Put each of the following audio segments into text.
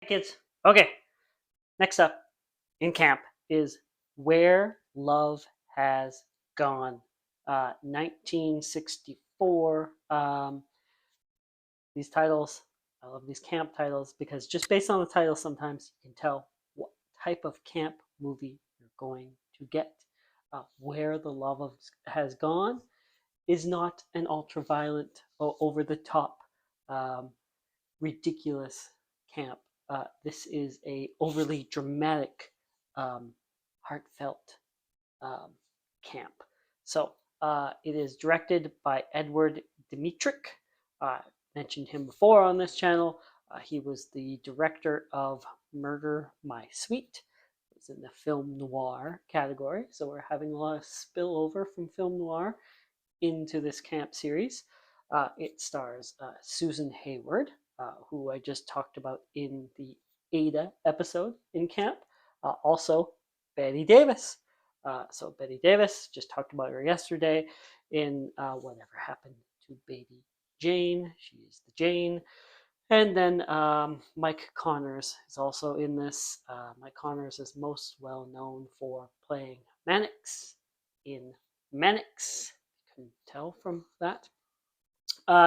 kids. Okay, next up in camp is Where Love Has Gone. 1964. These titles, I love these camp titles because just based on the title, sometimes you can tell what type of camp movie you're going to get. Where the Love Has Gone is not an ultra-violent or over-the-top ridiculous camp. This is a overly dramatic, heartfelt camp. So it is directed by Edward Dmytryk. Mentioned him before on this channel. He was the director of Murder My Sweet. It's in the film noir category, so we're having a lot of spillover from film noir into this camp series. It stars Susan Hayward, who I just talked about in the Ada episode in camp. Also, Bette Davis. So Bette Davis, just talked about her yesterday in Whatever Happened to Baby Jane. She is the Jane. And then Mike Connors is also in this. Mike Connors is most well known for playing Mannix in Mannix. You can tell from that.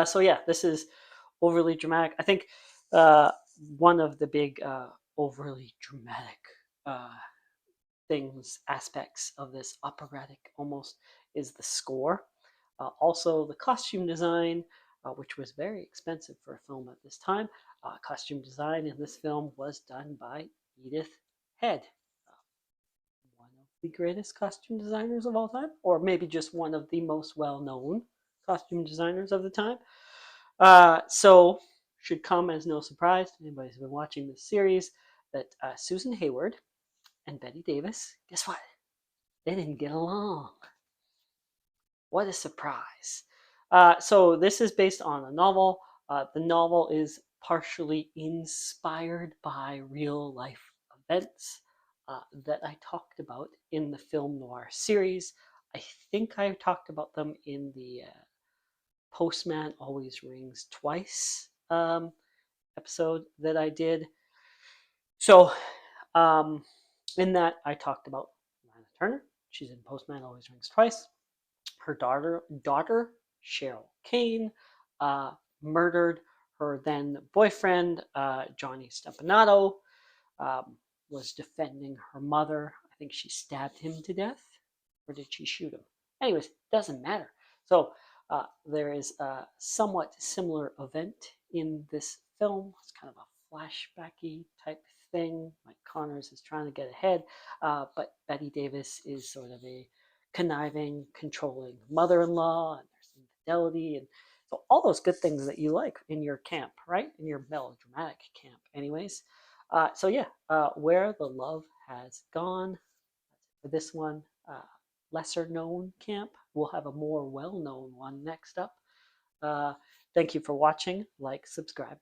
So yeah, this is overly dramatic. I think one of the big overly dramatic aspects of this operatic almost, is the score. Also the costume design, which was very expensive for a film at this time. Costume design in this film was done by Edith Head, one of the greatest costume designers of all time, or maybe just one of the most well-known costume designers of the time. So should come as no surprise to anybody who's been watching this series that Susan Hayward and Bette Davis, guess what? They didn't get along. What a surprise. So this is based on a novel. The novel is partially inspired by real life events that I talked about in the film noir series. I think I talked about them in the Postman Always Rings Twice episode that I did. So in that, I talked about Lana Turner. She's in Postman Always Rings Twice. Her daughter Cheryl Kane, murdered her then boyfriend, Johnny Stempanato, was defending her mother. I think she stabbed him to death, or did she shoot him? Anyways, doesn't matter. So there is a somewhat similar event in this film. It's kind of a flashbacky type thing. Mike Connors is trying to get ahead, but Bette Davis is sort of a conniving, controlling mother-in-law, and there's infidelity, and so all those good things that you like in your camp, right? In your melodramatic camp, anyways. So yeah, Where the Love Has Gone. For this one, lesser known camp. We'll have a more well-known one next up. Thank you for watching. Like, subscribe.